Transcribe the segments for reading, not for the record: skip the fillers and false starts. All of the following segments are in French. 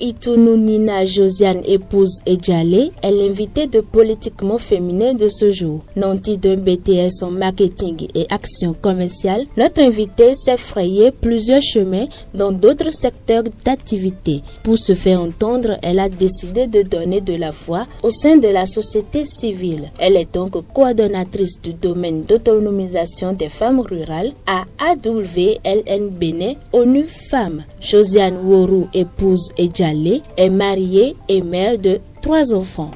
Itounou Nina Josiane, épouse Edjalé, est l'invitée de Politiquement Féminin de ce jour. Nanti d'un BTS en marketing et action commerciale, notre invitée s'est frayé plusieurs chemins dans d'autres secteurs d'activité. Pour se faire entendre, elle a décidé de donner de la voix au sein de la société civile. Elle est donc coordonnatrice du domaine d'autonomisation des femmes rurales à AWLN Bénin, ONU Femmes. Josiane Worou, épouse Edjalé, est mariée et mère de 3 enfants.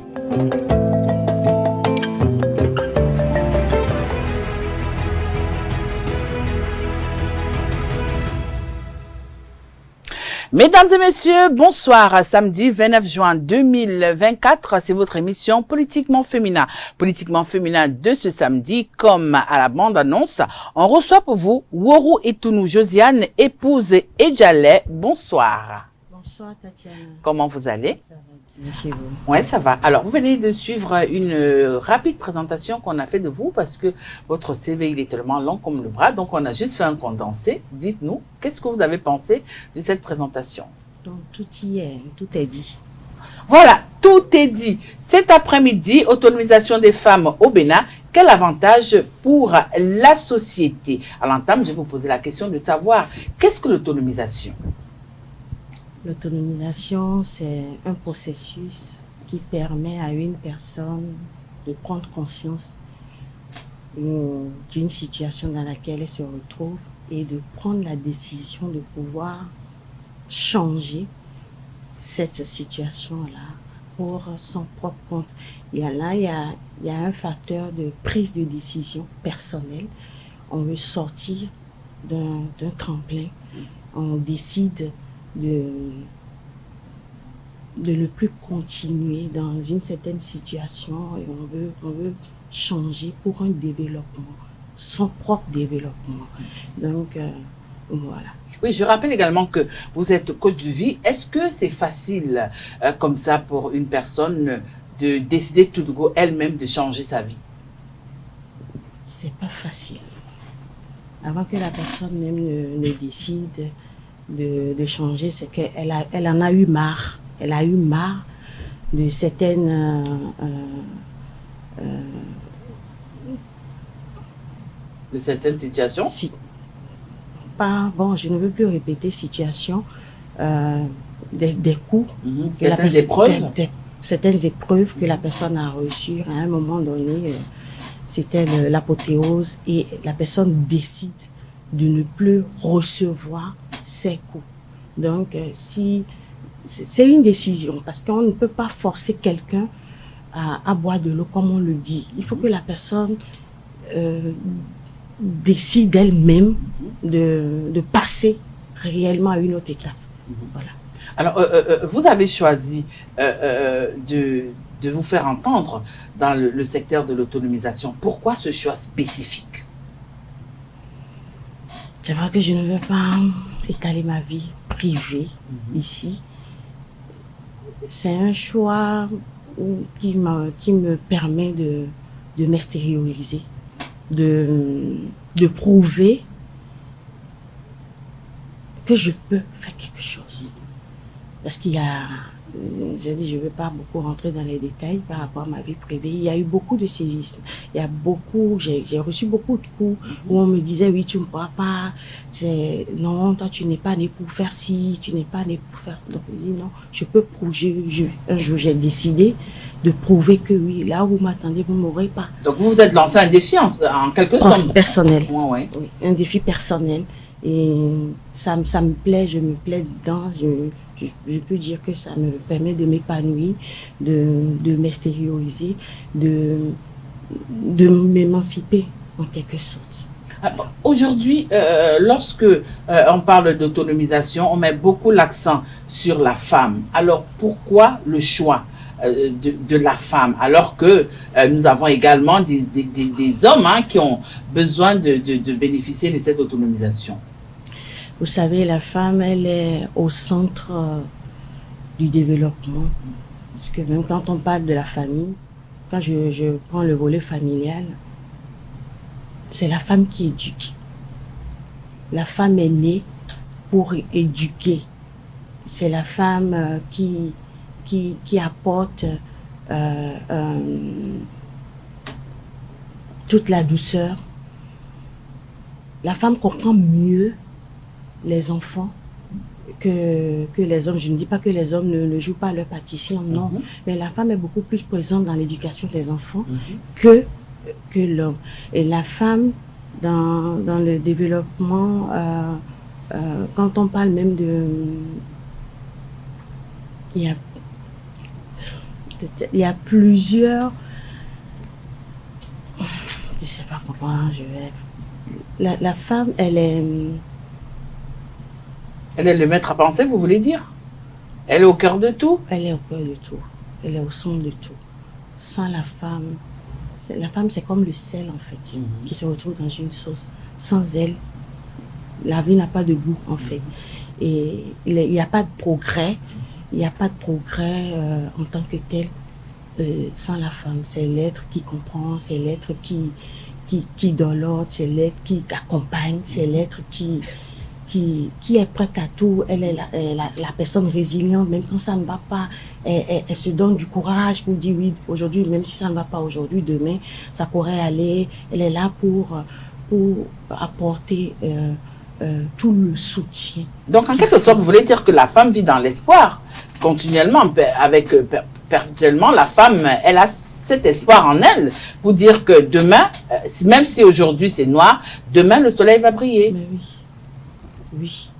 Mesdames et messieurs, bonsoir. Samedi 29 juin 2024, c'est votre émission Politiquement Féminin. Politiquement Féminin de ce samedi, comme à la bande-annonce, on reçoit pour vous Worou Itounou Josiane, épouse Edjalé. Bonsoir. Bonsoir Tatiana. Comment vous allez? Ça va bien chez vous? Oui, ça va. Alors, vous venez de suivre une rapide présentation qu'on a fait de vous parce que votre CV, il est tellement long comme le bras. Donc, on a juste fait un condensé. Dites-nous, qu'est-ce que vous avez pensé de cette présentation? Donc, tout y est, tout est dit. Voilà, tout est dit. Cet après-midi, autonomisation des femmes au Bénin. Quel avantage pour la société? À l'entame, je vais vous poser la question de savoir, qu'est-ce que l'autonomisation? L'autonomisation, c'est un processus qui permet à une personne de prendre conscience d'une situation dans laquelle elle se retrouve et de prendre la décision de pouvoir changer cette situation-là pour son propre compte. Il y a un facteur de prise de décision personnelle. On veut sortir d'un tremplin. On décide de ne plus continuer dans une certaine situation et on veut changer pour un développement, son propre développement. Donc, voilà. Oui, je rappelle également que vous êtes coach de vie. Est-ce que c'est facile comme ça pour une personne de décider tout de go elle-même de changer sa vie? C'est pas facile. Avant que la personne même ne décide de changer, c'est qu'elle en a eu marre. Elle a eu marre de certaines situations. Je ne veux plus répéter situation, des coups, certaines épreuves que la personne a reçues à un moment donné. C'était l'apothéose et la personne décide de ne plus recevoir ses coups. Donc, si c'est une décision, parce qu'on ne peut pas forcer quelqu'un à boire de l'eau comme on le dit. Il faut que la personne décide elle-même de passer réellement à une autre étape. Voilà. Alors, vous avez choisi de vous faire entendre dans le secteur de l'autonomisation. Pourquoi ce choix spécifique? C'est vrai que je ne veux pas étaler ma vie privée ici. C'est un choix qui me permet de m'extérioriser, de prouver que je peux faire quelque chose. Parce qu'il y a, j'ai dit, je ne veux pas beaucoup rentrer dans les détails par rapport à ma vie privée. Il y a eu beaucoup de sévices. J'ai reçu beaucoup de coups où on me disait, oui, tu ne pourras pas, non, toi, tu n'es pas né pour faire ci, tu n'es pas né pour faire ça. Donc, je dis, non, je peux prouver. Un jour, j'ai décidé de prouver que oui, là où vous m'attendez, vous ne m'aurez pas. Donc, vous vous êtes lancé un défi en quelque sorte. Personnel. Ouais. Oui, un défi personnel. Et ça me plaît, je me plais dedans. Je peux dire que ça me permet de m'épanouir, de m'extérioriser, de m'émanciper en quelque sorte. Aujourd'hui, lorsque on parle d'autonomisation, on met beaucoup l'accent sur la femme. Alors pourquoi le choix de la femme, alors que nous avons également des hommes qui ont besoin de bénéficier de cette autonomisation? Vous savez, la femme, elle est au centre du développement. Parce que même quand on parle de la famille, quand je prends le volet familial, c'est la femme qui éduque. La femme est née pour éduquer. c'est la femme qui apporte toute la douceur. La femme comprend mieux les enfants que les hommes. Je ne dis pas que les hommes ne jouent pas leur partition, non. Mais la femme est beaucoup plus présente dans l'éducation des enfants que l'homme. Et la femme, dans le développement, quand on parle même il y a plusieurs... Je ne sais pas comment je vais... La femme, elle est... Elle est le maître à penser, vous voulez dire? Elle est au cœur de tout? Elle est au cœur de tout. Elle est au centre de tout. Sans la femme, c'est comme le sel, en fait, qui se retrouve dans une sauce. Sans elle, la vie n'a pas de goût, en fait. Et il n'y a pas de progrès. Il n'y a pas de progrès en tant que tel sans la femme. C'est l'être qui comprend, c'est l'être qui donne l'ordre, c'est l'être qui accompagne, c'est l'être qui est prête à tout. Elle est la personne résiliente, même quand ça ne va pas, elle se donne du courage pour dire oui, aujourd'hui, même si ça ne va pas aujourd'hui, demain, ça pourrait aller. Elle est là pour apporter tout le soutien. Donc, en quelque sorte, vous voulez dire que la femme vit dans l'espoir, continuellement, perpétuellement, la femme, elle a cet espoir en elle, pour dire que demain, même si aujourd'hui c'est noir, demain le soleil va briller. Mais oui.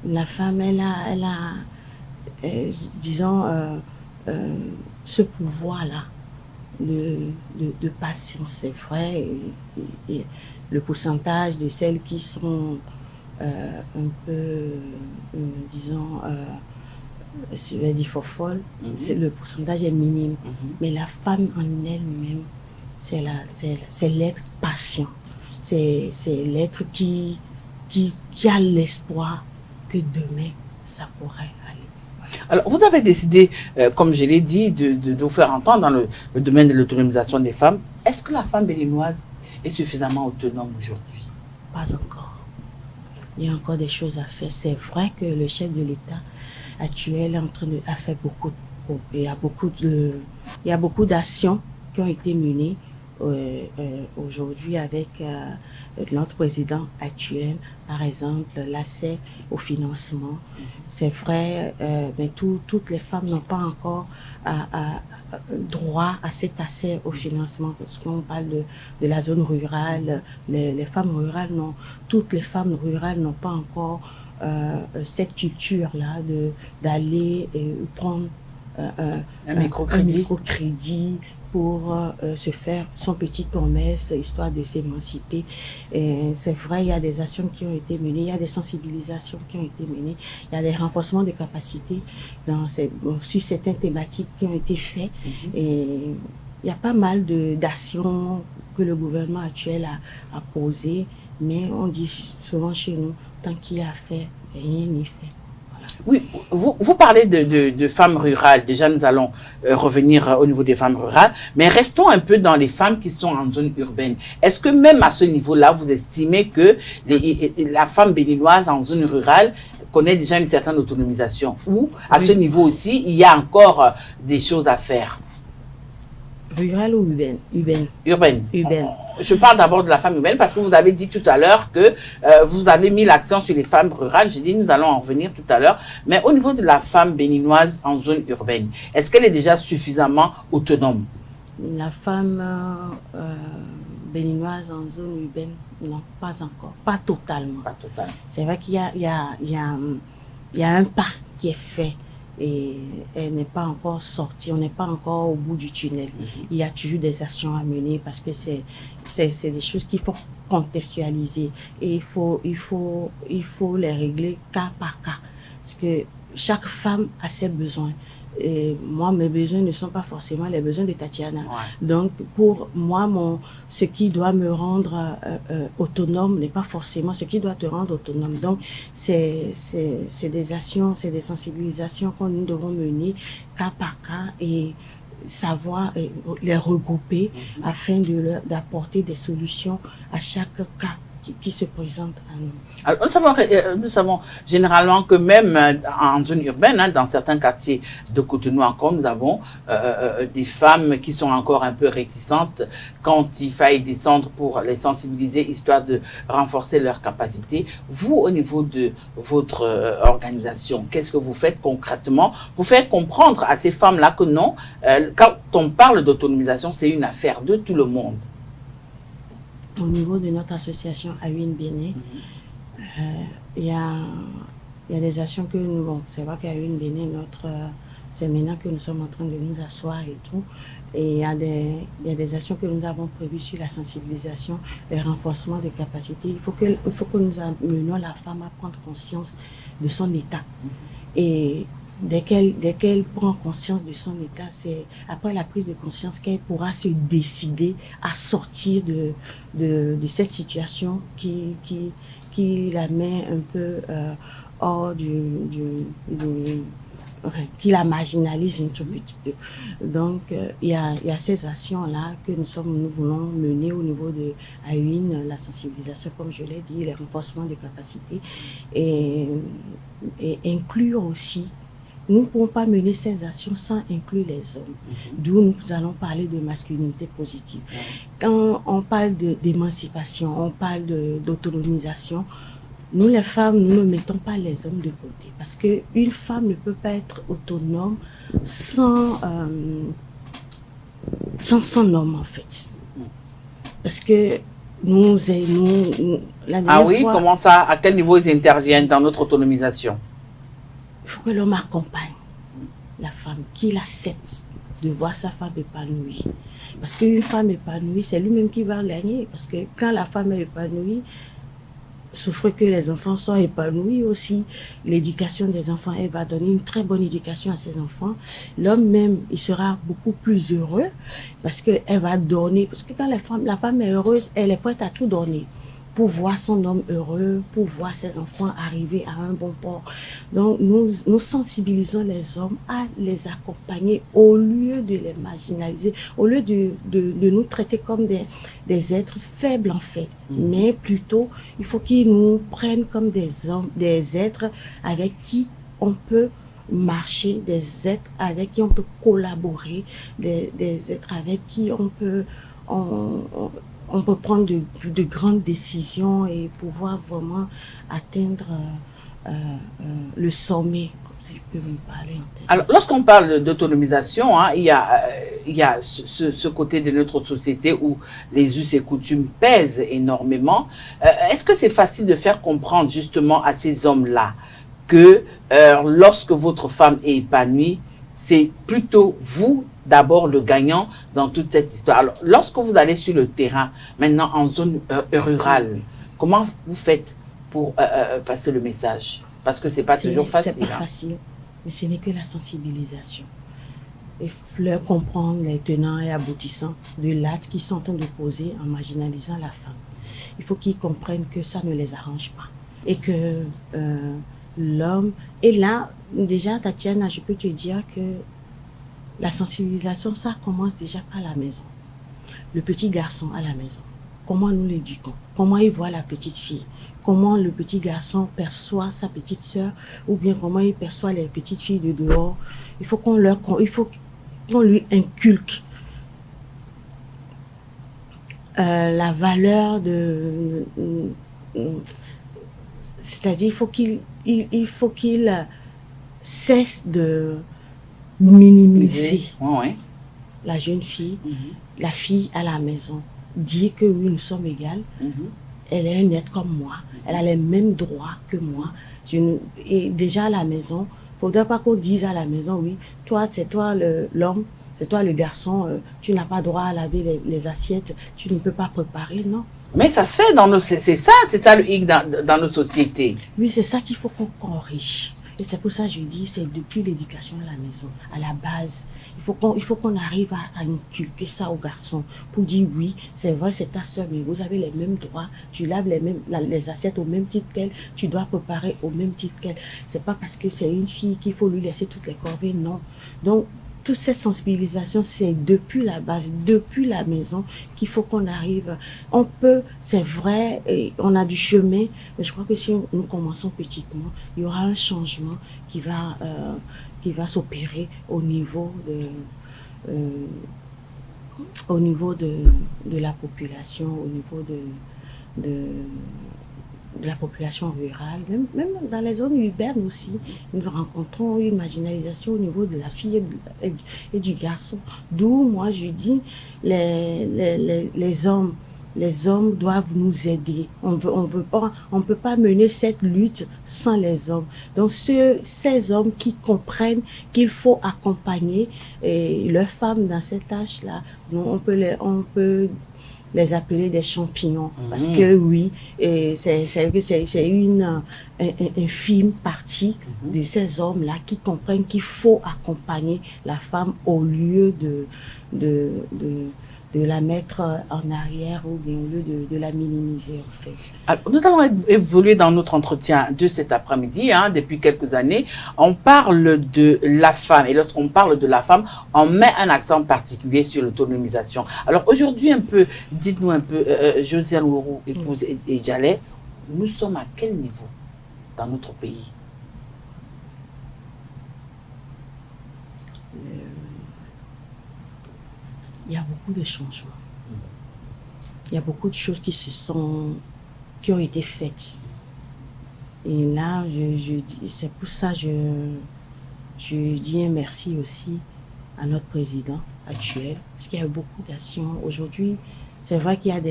La femme, elle a disons, ce pouvoir-là de patience, c'est vrai. Et le pourcentage de celles qui sont un peu, disons, je vais dire folle, le pourcentage est minime. Mais la femme en elle-même, c'est l'être patient. C'est l'être qui a l'espoir que demain, ça pourrait aller. Alors, vous avez décidé, comme je l'ai dit, de vous faire entendre dans le domaine de l'autonomisation des femmes. Est-ce que la femme béninoise est suffisamment autonome aujourd'hui? Pas encore. Il y a encore des choses à faire. C'est vrai que le chef de l'État actuel a fait beaucoup. Il y a beaucoup d'actions qui ont été menées aujourd'hui avec notre président actuel, par exemple, l'accès au financement. C'est vrai, mais toutes les femmes n'ont pas encore droit à cet accès au financement. Parce qu'on parle de la zone rurale, les femmes rurales toutes les femmes rurales n'ont pas encore cette culture-là d'aller prendre un microcrédit pour se faire son petit commerce, histoire de s'émanciper. C'est vrai, il y a des actions qui ont été menées, il y a des sensibilisations qui ont été menées, il y a des renforcements de capacités sur certaines thématiques qui ont été faits. Et il y a pas mal d'actions que le gouvernement actuel a posées, mais on dit souvent chez nous, tant qu'il y a à faire, rien n'est fait. Oui, vous parlez de femmes rurales. Déjà, nous allons revenir au niveau des femmes rurales. Mais restons un peu dans les femmes qui sont en zone urbaine. Est-ce que même à ce niveau-là, vous estimez que la femme béninoise en zone rurale connaît déjà une certaine autonomisation? Ou à ce niveau aussi, il y a encore des choses à faire? Rurale ou urbaine? Urbaine. Urbaine. Je parle d'abord de la femme urbaine parce que vous avez dit tout à l'heure que vous avez mis l'accent sur les femmes rurales. J'ai dit, nous allons en revenir tout à l'heure. Mais au niveau de la femme béninoise en zone urbaine, est-ce qu'elle est déjà suffisamment autonome? La femme béninoise en zone urbaine, non, pas encore. Pas totalement. Pas totalement. C'est vrai qu'il y a un pas qui est fait. Et elle n'est pas encore sortie, on n'est pas encore au bout du tunnel. Il y a toujours des actions à mener parce que c'est des choses qu'il faut contextualiser et il faut les régler cas par cas. Parce que chaque femme a ses besoins. Et moi, mes besoins ne sont pas forcément les besoins de Tatiana. Donc, pour moi, ce qui doit me rendre autonome n'est pas forcément ce qui doit te rendre autonome. Donc, c'est des actions, c'est des sensibilisations que nous devons mener cas par cas et savoir les regrouper afin d'apporter des solutions à chaque cas qui se présentent à nous. Alors, nous savons généralement que même en zone urbaine, dans certains quartiers de Cotonou encore, nous avons des femmes qui sont encore un peu réticentes quand il faille descendre pour les sensibiliser, histoire de renforcer leurs capacités. Vous, au niveau de votre organisation, qu'est-ce que vous faites concrètement pour faire comprendre à ces femmes-là que non, quand on parle d'autonomisation, c'est une affaire de tout le monde? Au niveau de notre association Awin Béné, il y a des actions que nous... Bon, c'est vrai qu'à Awin Béné, c'est maintenant que nous sommes en train de nous asseoir et tout. Et il y a des actions que nous avons prévues sur la sensibilisation, le renforcement des capacités. Il faut que nous amenions la femme à prendre conscience de son état. Et dès qu'elle prend conscience de son état, c'est après la prise de conscience qu'elle pourra se décider à sortir de cette situation qui la met un peu hors qui la marginalise un tout petit peu. Donc, il y a ces actions-là que nous voulons mener au niveau de AUIN, la sensibilisation, comme je l'ai dit, le renforcement de capacités, et inclure aussi. Nous ne pouvons pas mener ces actions sans inclure les hommes. D'où nous allons parler de masculinité positive. Quand on parle d'émancipation, on parle d'autonomisation, nous les femmes, nous ne mettons pas les hommes de côté. Parce qu'une femme ne peut pas être autonome sans son homme, en fait. Parce que la dernière fois, comment ça? À quel niveau ils interviennent dans notre autonomisation? Il faut que l'homme accompagne la femme, qu'il accepte de voir sa femme épanouie. Parce qu'une femme épanouie, c'est lui-même qui va gagner. Parce que quand la femme est épanouie, souffre que les enfants soient épanouis aussi. L'éducation des enfants, elle va donner une très bonne éducation à ses enfants. L'homme même, il sera beaucoup plus heureux parce qu'elle va donner. Parce que quand la femme est heureuse, elle est prête à tout donner pour voir son homme heureux, pour voir ses enfants arriver à un bon port. Donc, nous sensibilisons les hommes à les accompagner au lieu de les marginaliser, au lieu de nous traiter comme des êtres faibles, en fait. Mais plutôt, il faut qu'ils nous prennent comme des hommes, des êtres avec qui on peut marcher, des êtres avec qui on peut collaborer, des êtres avec qui on peut prendre de grandes décisions et pouvoir vraiment atteindre le sommet, si je peux me parler en tête. Alors, lorsqu'on parle d'autonomisation, il y a ce côté de notre société où les us et coutumes pèsent énormément. Est-ce que c'est facile de faire comprendre justement à ces hommes-là que lorsque votre femme est épanouie, c'est plutôt vous d'abord le gagnant dans toute cette histoire? Alors, lorsque vous allez sur le terrain, maintenant en zone rurale, comment vous faites pour passer le message? Parce que c'est pas toujours facile. C'est pas facile, mais ce n'est que la sensibilisation. Et leur comprendre les tenants et aboutissants de l'acte qu'ils sont en train de poser en marginalisant la femme. Il faut qu'ils comprennent que ça ne les arrange pas. Et que l'homme... Et là, déjà, Tatiana, je peux te dire que la sensibilisation, ça commence déjà à la maison. Le petit garçon à la maison, comment nous l'éduquons? Comment il voit la petite fille? Comment le petit garçon perçoit sa petite sœur? Ou bien comment il perçoit les petites filles de dehors? Il faut qu'on lui inculque la valeur de... C'est-à-dire, il faut qu'il cesse de minimiser la jeune fille, la fille à la maison. Dire que oui, nous sommes égales. Elle est un être comme moi. Elle a les mêmes droits que moi. Et déjà à la maison, il ne faudrait pas qu'on dise à la maison, oui, toi, c'est toi l'homme, c'est toi le garçon, tu n'as pas droit à laver les assiettes, tu ne peux pas préparer, non. Mais ça se fait c'est ça le hic dans nos sociétés. Oui, c'est ça qu'il faut qu'on corrige. Et c'est pour ça que je dis, c'est depuis l'éducation à la maison, à la base. Il faut qu'on arrive à inculquer ça aux garçons pour dire oui, c'est vrai, c'est ta soeur, mais vous avez les mêmes droits. Tu laves les assiettes au même titre qu'elle, tu dois préparer au même titre qu'elle. C'est pas parce que c'est une fille qu'il faut lui laisser toutes les corvées, non. Donc, toute cette sensibilisation, c'est depuis la base, depuis la maison qu'il faut qu'on arrive. On peut, c'est vrai, et on a du chemin, mais je crois que si nous commençons petitement, il y aura un changement qui va s'opérer au niveau de la population, au niveau de la population rurale, même dans les zones urbaines aussi. Nous rencontrons une marginalisation au niveau de la fille et du garçon. D'où, moi, je dis, les hommes doivent nous aider. On peut pas mener cette lutte sans les hommes. Donc, ces hommes qui comprennent qu'il faut accompagner leurs femmes dans cette tâche-là, on peut les appeler des champignons, parce que oui, c'est une infime partie de ces hommes-là qui comprennent qu'il faut accompagner la femme au lieu de la mettre en arrière ou bien au lieu de la minimiser, en fait. Alors, nous allons évoluer dans notre entretien de cet après-midi. Depuis quelques années, on parle de la femme. Et lorsqu'on parle de la femme, on met un accent particulier sur l'autonomisation. Alors aujourd'hui, dites-nous un peu, Josiane Ouourou, épouse Edjaleh, nous sommes à quel niveau dans notre pays? Il y a beaucoup de changements. Il y a beaucoup de choses qui ont été faites. Et là, c'est pour ça que je dis un merci aussi à notre président actuel, parce qu'il y a eu beaucoup d'actions. Aujourd'hui, c'est vrai qu'il y a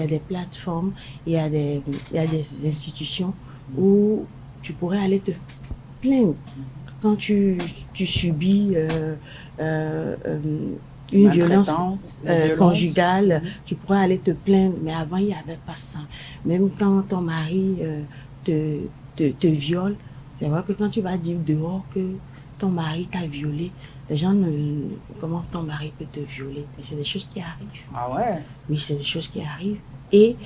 des plateformes, il y a des institutions où tu pourrais aller te plaindre quand tu subis une violence conjugale, tu pourrais aller te plaindre, mais avant il n'y avait pas ça. Même quand ton mari te viole, c'est vrai que quand tu vas dire dehors que ton mari t'a violé, les gens comment ton mari peut te violer? Mais c'est des choses qui arrivent. Ah ouais? Oui, c'est des choses qui arrivent. Et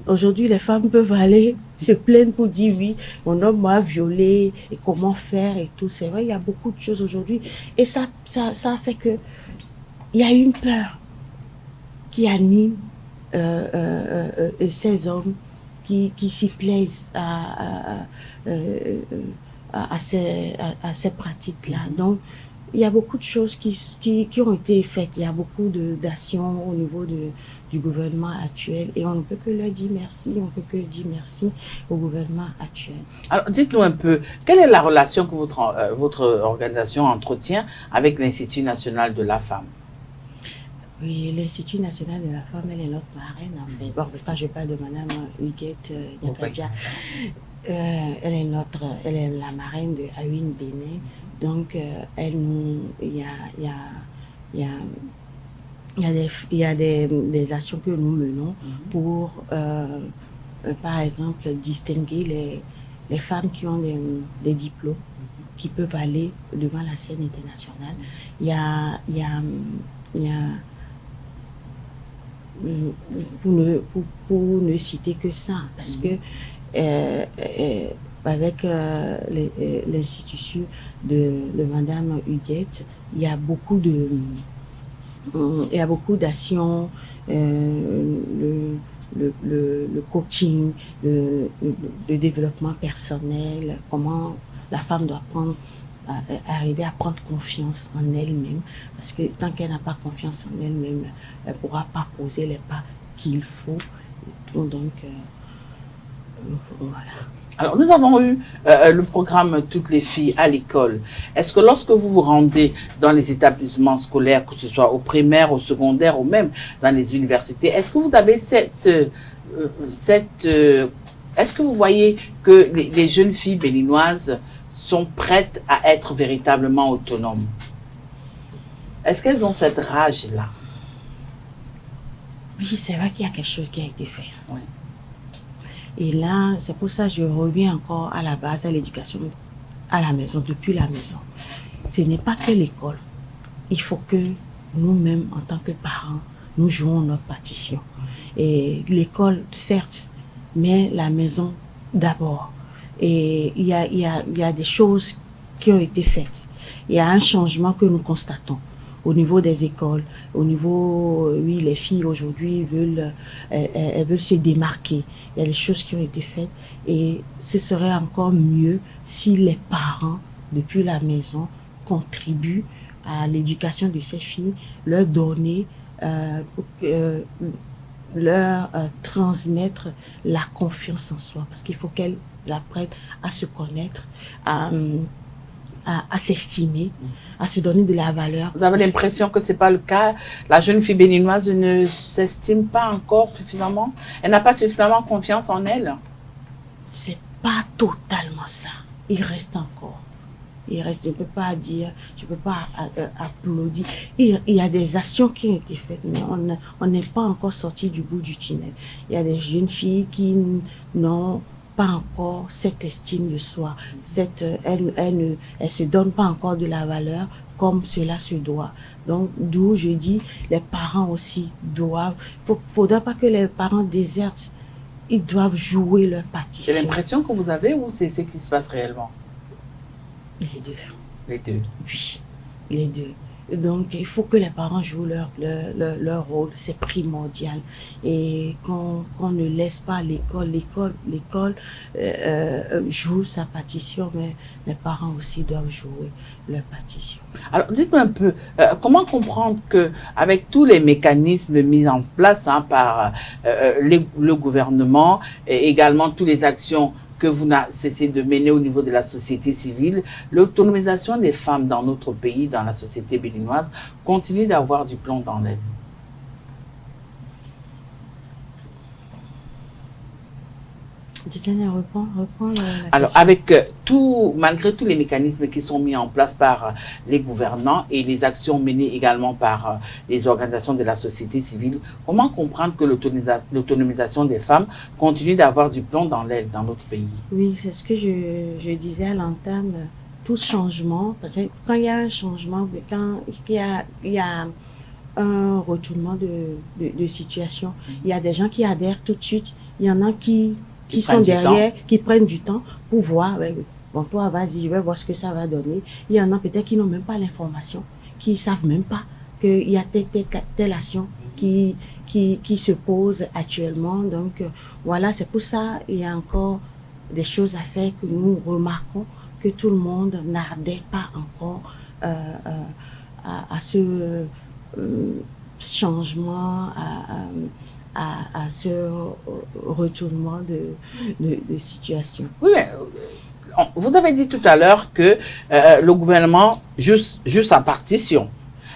aujourd'hui, les femmes peuvent aller se plaindre pour dire oui, mon homme m'a violé, et comment faire et tout. C'est vrai, il y a beaucoup de choses aujourd'hui. Et ça fait que il y a une peur qui anime ces hommes qui s'y plaisent à ces pratiques-là. Donc, il y a beaucoup de choses qui ont été faites. Il y a beaucoup d'actions au niveau du gouvernement actuel. Et on ne peut que leur dire merci. On ne peut que dire merci au gouvernement actuel. Alors, dites-nous un peu, quelle est la relation que votre organisation entretient avec l'Institut national de la femme? Oui, l'Institut national de la femme, elle est notre marraine, en fait. Bon, quand je parle de Madame Huguette Nyakadja, elle est la marraine de Awin Bénin. Donc, il y a des actions que nous menons pour, par exemple, distinguer les femmes qui ont des diplômes, qui peuvent aller devant la scène internationale. Il y a pour ne citer que ça, parce que avec l'institution de Madame Huguette, il y a beaucoup d'actions, le coaching, le développement personnel, comment la femme doit arriver à prendre confiance en elle-même, parce que tant qu'elle n'a pas confiance en elle-même, elle ne pourra pas poser les pas qu'il faut. Donc, voilà. Alors, nous avons eu le programme Toutes les filles à l'école. Est-ce que lorsque vous vous rendez dans les établissements scolaires, que ce soit au primaire, au secondaire ou même dans les universités, est-ce que vous avez est-ce que vous voyez que les jeunes filles béninoises sont prêtes à être véritablement autonomes? Est-ce qu'elles ont cette rage-là? Oui, c'est vrai qu'il y a quelque chose qui a été fait. Oui. Et là, c'est pour ça que je reviens encore à la base, à l'éducation à la maison, depuis la maison. Ce n'est pas que l'école. Il faut que nous-mêmes, en tant que parents, nous jouons notre partition. Et l'école, certes, mais la maison d'abord. Et il y a des choses qui ont été faites. Il y a un changement que nous constatons au niveau des écoles, au niveau, oui, les filles aujourd'hui elles veulent se démarquer. Il y a des choses qui ont été faites et ce serait encore mieux si les parents, depuis la maison, contribuent à l'éducation de ces filles, leur donner, leur transmettre la confiance en soi, parce qu'il faut qu'elles apprennent à se connaître, à s'estimer, à se donner de la valeur. Vous avez l'impression que c'est pas le cas? La jeune fille béninoise ne s'estime pas encore suffisamment? Elle n'a pas suffisamment confiance en elle? C'est pas totalement ça. Il reste encore. Je ne peux pas dire, je ne peux pas applaudir. Il y a des actions qui ont été faites, mais on n'est pas encore sorti du bout du tunnel. Il y a des jeunes filles qui n'ont pas encore cette estime de soi. Elles se donnent pas encore de la valeur comme cela se doit. Donc, d'où je dis, les parents aussi doivent, faudra pas que les parents désertent. Ils doivent jouer leur partition. C'est l'impression que vous avez ou c'est ce qui se passe réellement? Les deux. Les deux. Oui, les deux. Donc, il faut que les parents jouent leur rôle, c'est primordial. Et qu'on ne laisse pas l'école joue sa partition, mais les parents aussi doivent jouer leur partition. Alors, dites-moi un peu, comment comprendre que, avec tous les mécanismes mis en place par le gouvernement et également toutes les actions que vous n'avez cessé de mener au niveau de la société civile, l'autonomisation des femmes dans notre pays, dans la société béninoise, continue d'avoir du plomb dans l'aile? Reprends la Alors, question. avec malgré tous les mécanismes qui sont mis en place par les gouvernants et les actions menées également par les organisations de la société civile, comment comprendre que l'autonomisation des femmes continue d'avoir du plomb dans l'aile dans notre pays? Oui, c'est ce que je disais à l'entame. Tout changement, parce que quand il y a un changement, quand il y a un retournement de situation, il y a des gens qui adhèrent tout de suite, il y en a qui sont derrière, qui prennent du temps pour voir, bon, toi, vas-y, je vais voir ce que ça va donner. Il y en a peut-être qui n'ont même pas l'information, qui savent même pas qu'il y a telle action qui se pose actuellement. Donc, voilà, c'est pour ça il y a encore des choses à faire que nous remarquons que tout le monde n'adhère pas encore à ce changement, à ce retournement de situation. Oui, mais vous avez dit tout à l'heure que le gouvernement joue sa partition.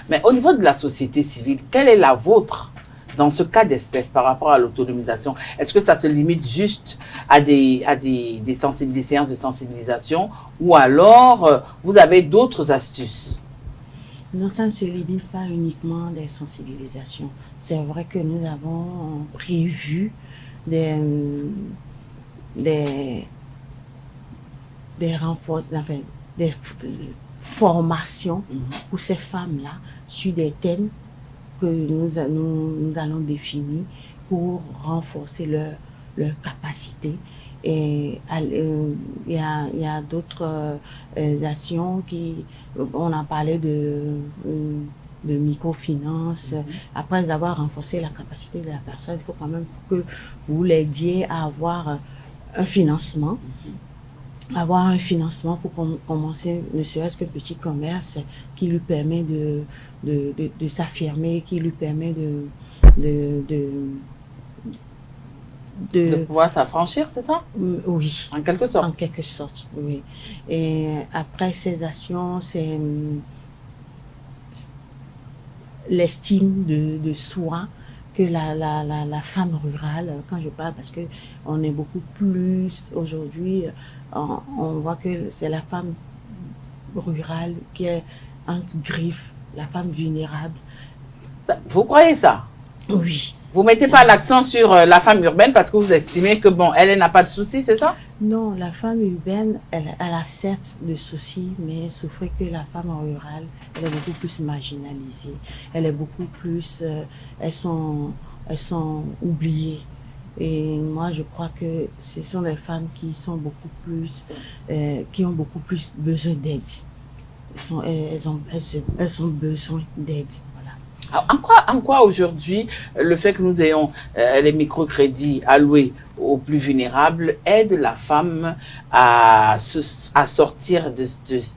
Mais au niveau de la société civile, quelle est la vôtre dans ce cas d'espèce par rapport à l'autonomisation? Est-ce que ça se limite juste à des séances de sensibilisation ou alors vous avez d'autres astuces? Non, ça ne se limite pas uniquement des sensibilisations. C'est vrai que nous avons prévu des renforts, enfin, des formations pour ces femmes-là sur des thèmes que nous allons définir pour renforcer leur capacité. Et il y a d'autres actions on a parlé de microfinance. Après avoir renforcé la capacité de la personne, il faut quand même que vous l'aidiez à avoir un financement. Avoir un financement pour commencer ne serait-ce qu'un petit commerce qui lui permet de s'affirmer, qui lui permet de pouvoir s'affranchir, c'est ça? Oui. En quelque sorte. En quelque sorte, oui. Et après ces actions, c'est l'estime de soi que la femme rurale, quand je parle, parce que on est beaucoup plus aujourd'hui, on voit que c'est la femme rurale qui est entre griffes, la femme vulnérable. Vous croyez ça? Oui. Vous mettez pas l'accent sur la femme urbaine parce que vous estimez que bon, elle n'a pas de soucis, c'est ça? Non, la femme urbaine, elle a certes de soucis, mais sauf que la femme rurale, elle est beaucoup plus marginalisée. Elle est beaucoup plus, elles sont oubliées. Et moi, je crois que ce sont des femmes qui sont beaucoup plus, qui ont beaucoup plus besoin d'aide. Elles ont besoin d'aide. Voilà. Alors, en quoi aujourd'hui le fait que nous ayons les microcrédits alloués aux plus vulnérables aide la femme à sortir de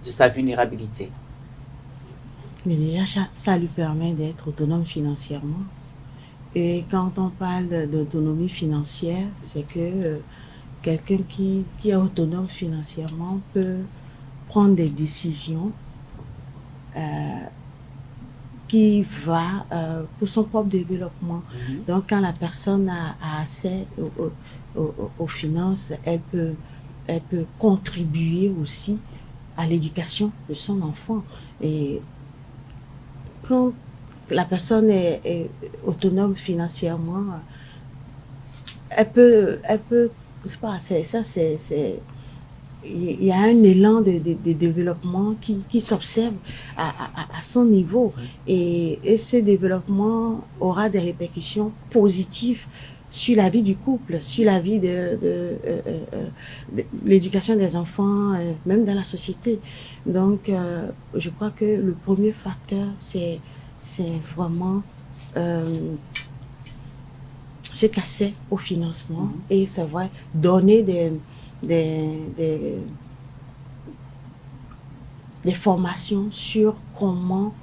sa vulnérabilité? Mais déjà, ça lui permet d'être autonome financièrement. Et quand on parle d'autonomie financière, c'est que quelqu'un qui est autonome financièrement peut prendre des décisions qui va pour son propre développement. Donc, quand la personne a accès aux finances, elle peut contribuer aussi à l'éducation de son enfant. Et quand la personne est autonome financièrement, elle peut, c'est pas, il y a un élan de développement qui s'observe à son niveau. Et ce développement aura des répercussions positives sur la vie du couple, sur la vie de l'éducation des enfants, même dans la société. Donc, je crois que le premier facteur, c'est vraiment cet accès au financement. Et c'est vrai, donner des formations sur comment,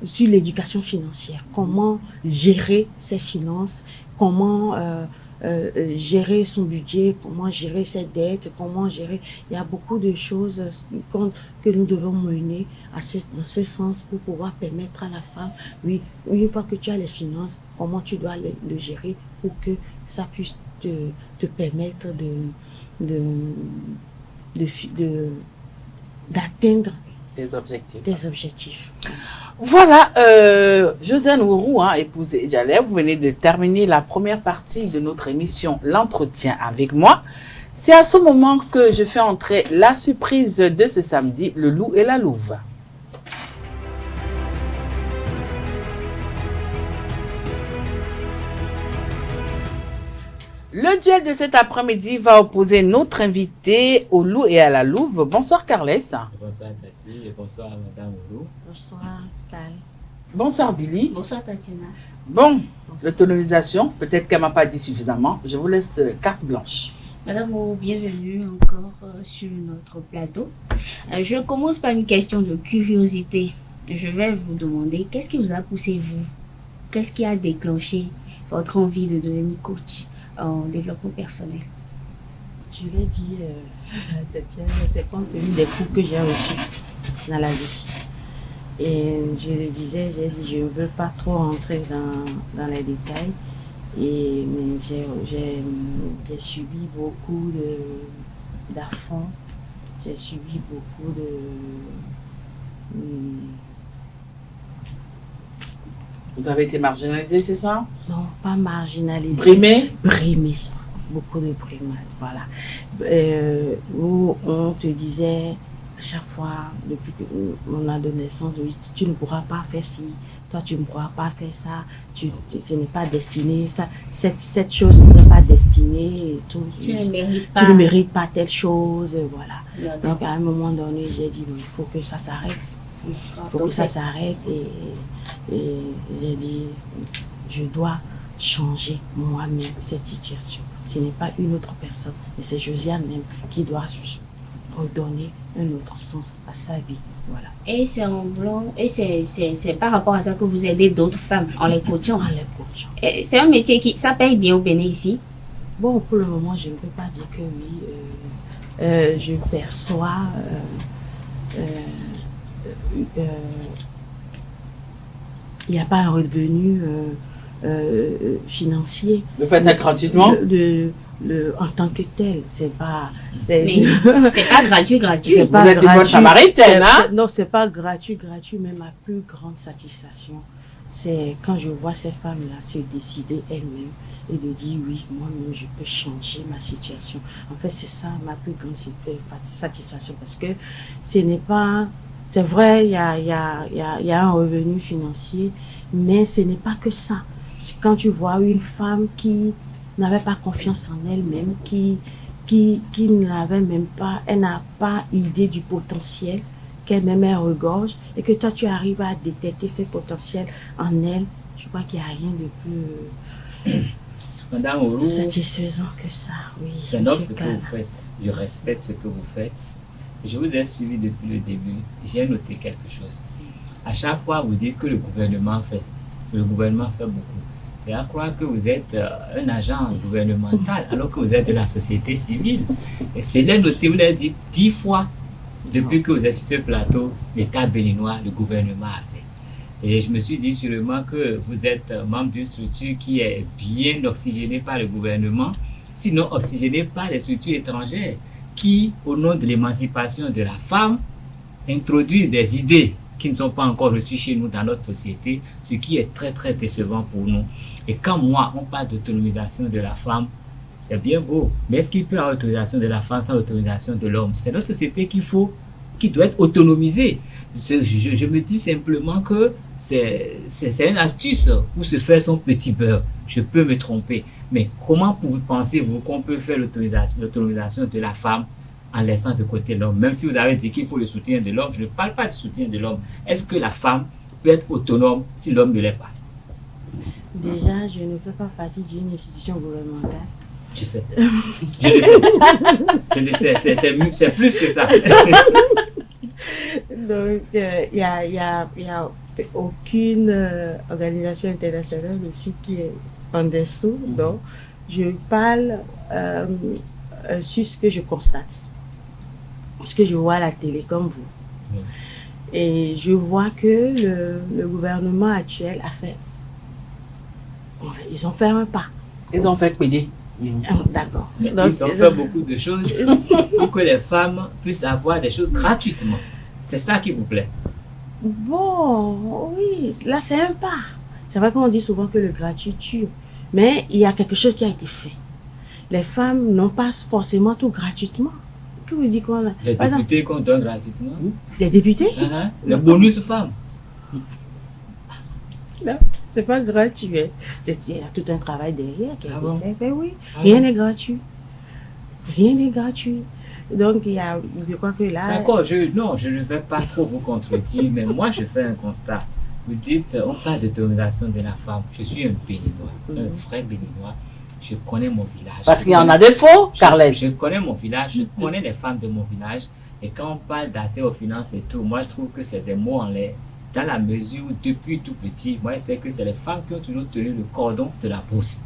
sur l'éducation financière, comment gérer ses finances, comment gérer son budget, comment gérer ses dettes, comment gérer. Il y a beaucoup de choses que nous devons mener dans ce sens pour pouvoir permettre à la femme, oui, une fois que tu as les finances, comment tu dois le gérer pour que ça puisse te permettre d'atteindre des objectifs. Voilà, Josiane Ouroux, épouse Edjaleh, vous venez de terminer la première partie de notre émission, l'entretien avec moi. C'est à ce moment que je fais entrer la surprise de ce samedi, le loup et la louve. Le duel de cet après-midi va opposer notre invité au loup et à la louve. Bonsoir Carles. Bonsoir Tati et bonsoir Madame Ouroux. Bonsoir Tal. Bonsoir Billy. Bonsoir Tatiana. Bon, l'autonomisation, peut-être qu'elle ne m'a pas dit suffisamment. Je vous laisse carte blanche. Madame Ouroux, bienvenue encore sur notre plateau. Je commence par une question de curiosité. Je vais vous demander, qu'est-ce qui vous a poussé, vous? Qu'est-ce qui a déclenché votre envie de devenir coach en développement personnel? Je l'ai dit, Tatiana, c'est compte tenu des coups que j'ai reçus dans la vie. Et je le disais, j'ai dit, je ne veux pas trop rentrer dans les détails. Mais j'ai subi beaucoup d'affronts. J'ai subi beaucoup de... Vous avez été marginalisé, c'est ça? Non, pas marginalisé. Brimé? Brimé. Beaucoup de brimades, voilà. Où on te disait à chaque fois, depuis mon adolescence, oui, tu ne pourras pas faire ci, toi tu ne pourras pas faire ça, ce n'est pas destiné, ça, cette chose n'est pas destinée et tout. Tu ne mérites pas telle chose, voilà. Donc à un moment donné, j'ai dit, il faut que ça s'arrête. Il faut que ça s'arrête et j'ai dit, je dois changer moi-même cette situation. Ce n'est pas une autre personne, mais c'est Josiane même qui doit redonner un autre sens à sa vie. Voilà. Et c'est en blanc, et c'est par rapport à ça que vous aidez d'autres femmes en les coachant. En les coachant. C'est un métier ça paye bien au Bénin ici? Bon, pour le moment, je ne peux pas dire que oui. Je perçois il n'y a pas un revenu financier. Le fait gratuitement? En tant que tel, c'est pas gratuit. C'est pas vous êtes une bonne samaritaine, hein? Non, c'est pas gratuit, mais ma plus grande satisfaction, c'est quand je vois ces femmes-là se décider elles-mêmes et de dire oui, moi-même je peux changer ma situation. En fait, c'est ça ma plus grande satisfaction, parce que ce n'est pas, c'est vrai, il y a un revenu financier, mais ce n'est pas que ça. Quand tu vois une femme qui n'avait pas confiance en elle-même, qui n'avait même pas, elle n'a pas idée du potentiel qu'elle-même elle regorge, et que toi tu arrives à détecter ce potentiel en elle, je crois qu'il n'y a rien de plus Madame Ourou, satisfaisant que ça. Oui, c'est noble ce Monsieur que vous Kala. faites. Je respecte ce que vous faites. Je vous ai suivi depuis le début. J'ai noté quelque chose. À chaque fois, vous dites que le gouvernement fait. Le gouvernement fait beaucoup. C'est à croire que vous êtes un agent gouvernemental alors que vous êtes de la société civile. Et c'est là noté, vous l'avez dit 10 fois depuis que vous êtes sur ce plateau, l'État béninois, le gouvernement a fait. Et je me suis dit sûrement que vous êtes membre d'une structure qui est bien oxygénée par le gouvernement, sinon oxygénée par les structures étrangères qui, au nom de l'émancipation de la femme, introduisent des idées qui ne sont pas encore reçues chez nous dans notre société, ce qui est très très décevant pour nous. Et quand moi, on parle d'autonomisation de la femme, c'est bien beau, mais est-ce qu'il peut y avoir autorisation de la femme sans autorisation de l'homme? C'est notre société qui doit être autonomisée. Je me dis simplement que c'est une astuce pour se faire son petit beurre. Je peux me tromper, mais comment pensez-vous qu'on peut faire l'autonomisation de la femme en laissant de côté l'homme? Même si vous avez dit qu'il faut le soutien de l'homme, je ne parle pas du soutien de l'homme. Est-ce que la femme peut être autonome si l'homme ne l'est pas? Déjà, je ne fais pas partie d'une institution gouvernementale. Je sais. Je le sais. Je le sais. C'est plus que ça. Donc, il y a aucune organisation internationale aussi qui est en dessous. Donc, je parle sur ce que je constate, ce que je vois à la télé comme vous. Et je vois que le gouvernement actuel a fait... Ils ont fait un pas. Ils ont fait pédé. D'accord. Mais Donc, ils ont fait beaucoup de choses pour que les femmes puissent avoir des choses gratuitement. C'est ça qui vous plaît? Bon, oui, là c'est un pas. C'est vrai qu'on dit souvent que le gratuit tue, mais il y a quelque chose qui a été fait. Les femmes n'ont pas forcément tout gratuitement. Que vous dites qu'on a? Les Par députés qu'on donne gratuitement? Des députés? Le bonus femmes? Non, c'est pas gratuit. Il y a tout un travail derrière qui a été fait. Mais oui, rien n'est gratuit. Rien n'est gratuit. Donc, je crois que là... D'accord, je ne vais pas trop vous contredire, mais moi, je fais un constat. Vous dites, on parle d'autonomisation de la femme. Je suis un Béninois, un vrai Béninois. Je connais mon village. Parce qu'il y en a des faux, Carles. Je connais mon village, je connais les femmes de mon village. Et quand on parle d'accès aux finances et tout, moi, je trouve que c'est des mots en l'air. Dans la mesure où, depuis tout petit, moi, je sais que c'est les femmes qui ont toujours tenu le cordon de la bourse.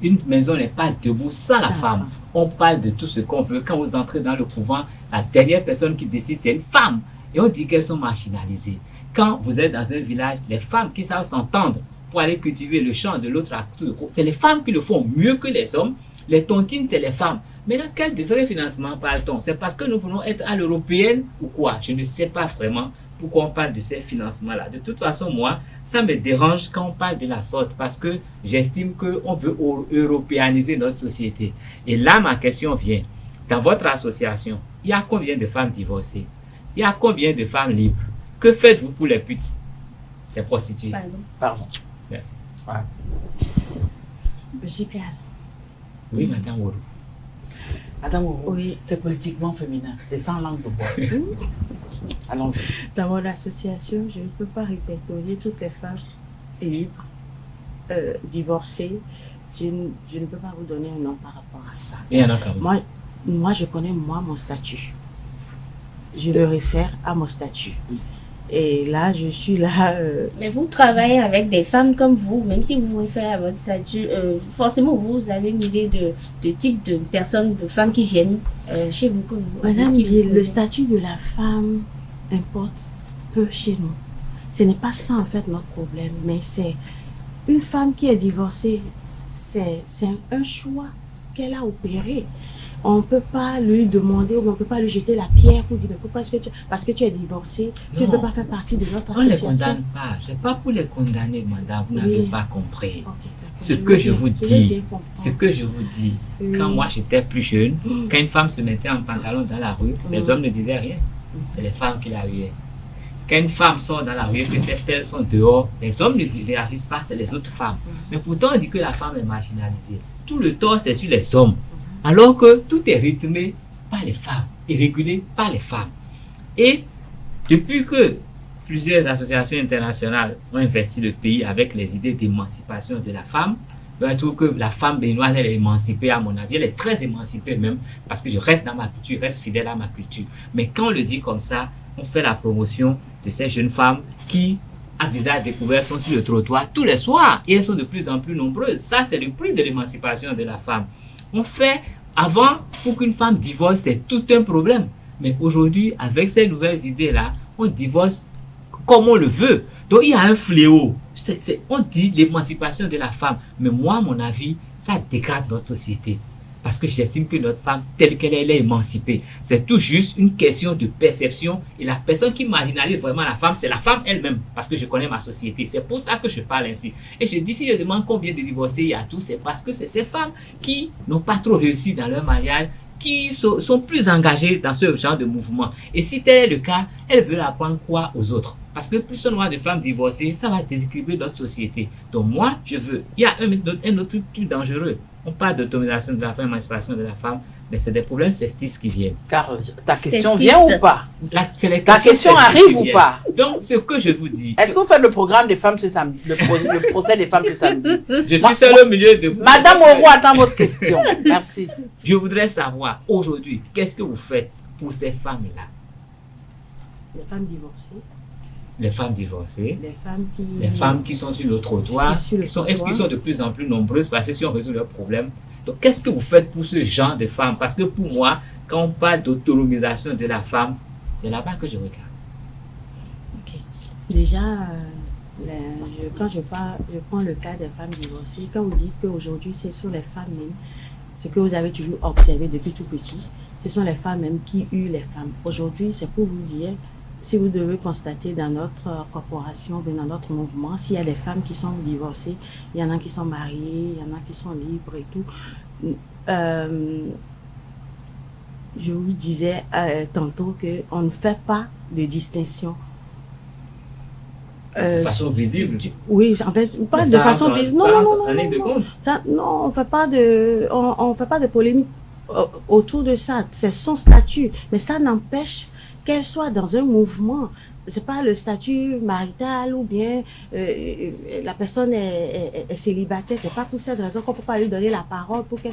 Une maison n'est pas debout sans la femme. On parle de tout ce qu'on veut. Quand vous entrez dans le couvent, la dernière personne qui décide, c'est une femme. Et on dit qu'elles sont marginalisées. Quand vous êtes dans un village, les femmes qui savent s'entendre pour aller cultiver le champ de l'autre à tout, c'est les femmes qui le font mieux que les hommes. Les tontines, c'est les femmes. Mais dans quel vrai financement parle-t-on? C'est parce que nous voulons être à l'européenne ou quoi? Je ne sais pas vraiment pourquoi on parle de ces financements-là. De toute façon, moi, ça me dérange quand on parle de la sorte parce que j'estime qu'on veut européaniser notre société. Et là, ma question vient. Dans votre association, il y a combien de femmes divorcées? Il y a combien de femmes libres? Que faites-vous pour les putes? Les prostituées? Pardon. Merci. Ouais. Monsieur Kala. Oui, Madame Ourou. Madame Ourou, Oui. c'est politiquement féminin. C'est sans langue de bois. Allons-y. Dans mon association, je ne peux pas répertorier toutes les femmes libres, divorcées. Je ne peux pas vous donner un nom par rapport à ça. Il y en a quand même. Moi, je connais mon statut. Je le réfère à mon statut. Et là, je suis là... Mais vous travaillez avec des femmes comme vous, même si vous vous référez à votre statut, forcément vous avez une idée de type de personnes, de femmes qui viennent chez vous. Madame Biel, le statut de la femme importe peu chez nous. Ce n'est pas ça en fait notre problème, mais c'est une femme qui est divorcée, c'est un choix qu'elle a opéré. On ne peut pas lui demander ou on ne peut pas lui jeter la pierre pour dire mais pourquoi est-ce que parce que tu es divorcée, tu ne peux pas faire partie de notre association. On ne les condamne pas. Ce n'est pas pour les condamner, madame. Vous n'avez pas compris. Okay, ce que je vous dis, quand moi j'étais plus jeune, quand une femme se mettait en pantalon dans la rue, les hommes ne disaient rien. C'est les femmes qui la huaient. Quand une femme sort dans la rue et que ses pelles sont dehors, les hommes ne réagissent pas, c'est les autres femmes. Mais pourtant on dit que la femme est marginalisée. tout le tort c'est sur les hommes. Alors que tout est rythmé par les femmes et régulé par les femmes. Et depuis que plusieurs associations internationales ont investi le pays avec les idées d'émancipation de la femme, je trouve que la femme béninoise, elle est émancipée à mon avis, elle est très émancipée même, parce que je reste dans ma culture, je reste fidèle à ma culture. Mais quand on le dit comme ça, on fait la promotion de ces jeunes femmes qui, à visage découvert, sont sur le trottoir tous les soirs et elles sont de plus en plus nombreuses. Ça, c'est le prix de l'émancipation de la femme. On fait, avant, pour qu'une femme divorce, c'est tout un problème. Mais aujourd'hui, avec ces nouvelles idées-là, on divorce comme on le veut. Donc, il y a un fléau. On dit l'émancipation de la femme. Mais moi, à mon avis, ça dégrade notre société. Parce que j'estime que notre femme, telle qu'elle est, elle est émancipée. C'est tout juste une question de perception. Et la personne qui marginalise vraiment la femme, c'est la femme elle-même. Parce que je connais ma société. C'est pour ça que je parle ainsi. Et je dis, si je demande combien de divorcés il y a tous, c'est parce que c'est ces femmes qui n'ont pas trop réussi dans leur mariage, qui sont plus engagées dans ce genre de mouvement. Et si tel est le cas, elles veulent apprendre quoi aux autres? Parce que plus on aura de femmes divorcées, ça va déséquilibrer notre société. Donc moi, je veux. Il y a un autre truc dangereux. On parle d'autonomisation de la femme, émancipation de la femme, mais c'est des problèmes sexistes qui viennent. Car ta question vient ou pas? Ta question arrive ou pas? Donc, ce que je vous dis... Est-ce que vous faites le programme des femmes ce samedi? Le procès des femmes ce samedi? Je suis seul au milieu de vous. Madame Oro attend votre question. Merci. Je voudrais savoir, aujourd'hui, qu'est-ce que vous faites pour ces femmes-là? Les femmes divorcées. Les femmes divorcées, les femmes qui sont sur le trottoir, est-ce qu'ils sont de plus en plus nombreuses parce que si on résout leurs problèmes, donc qu'est-ce que vous faites pour ce genre de femmes? Parce que pour moi, quand on parle d'autonomisation de la femme, c'est là-bas que je regarde. Ok. Déjà, quand je prends le cas des femmes divorcées, quand vous dites qu'aujourd'hui, ce sont les femmes même, ce que vous avez toujours observé depuis tout petit, ce sont les femmes même qui huent les femmes. Aujourd'hui, c'est pour vous dire, si vous devez constater dans notre corporation, dans notre mouvement, s'il y a des femmes qui sont divorcées, il y en a qui sont mariées, il y en a qui sont libres et tout. Je vous disais tantôt qu'on ne fait pas de distinction. De façon visible. Oui, en fait, pas de façon visible. Non. Ça, non, on fait pas de polémique autour de ça. C'est son statut. Mais ça n'empêche qu'elle soit dans un mouvement. C'est pas le statut marital ou bien la personne est célibataire. C'est pas pour cette raison qu'on peut pas lui donner la parole pour qu'elle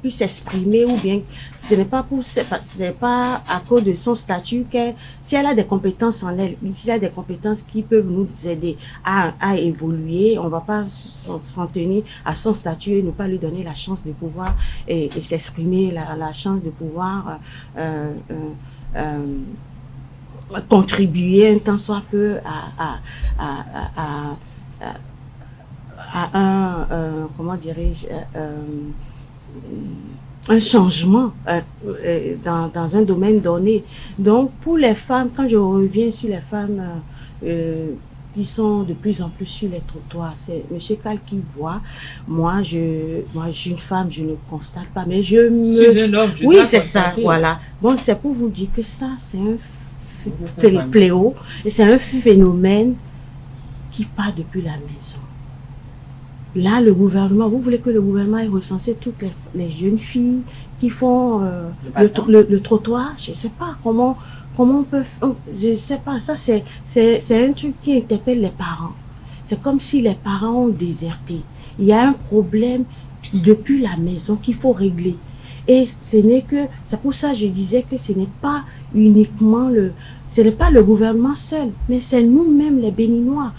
puisse s'exprimer ou bien c'est pas à cause de son statut si elle a des compétences en elle, si elle a des compétences qui peuvent nous aider à évoluer, on va pas s'en tenir à son statut et ne pas lui donner la chance de pouvoir et s'exprimer, la chance de pouvoir contribuer un tant soit peu à un comment dirais-je un changement dans un domaine donné. Donc pour les femmes, quand je reviens sur les femmes qui sont de plus en plus sur les trottoirs, c'est Monsieur Cal qui voit. Moi je suis une femme, je ne constate pas, mais oui, c'est ça, voilà. Bon, c'est pour vous dire que ça, c'est un fléau et c'est un phénomène qui part depuis la maison. Là, le gouvernement, vous voulez que le gouvernement ait recensé toutes les jeunes filles qui font le trottoir? Je sais pas comment on peut, je sais pas, ça c'est un truc qui interpelle les parents. C'est comme si les parents ont déserté. Il y a un problème depuis la maison qu'il faut régler. Et c'est pour ça que je disais que ce n'est pas uniquement ce n'est pas le gouvernement seul, mais c'est nous-mêmes les Béninois.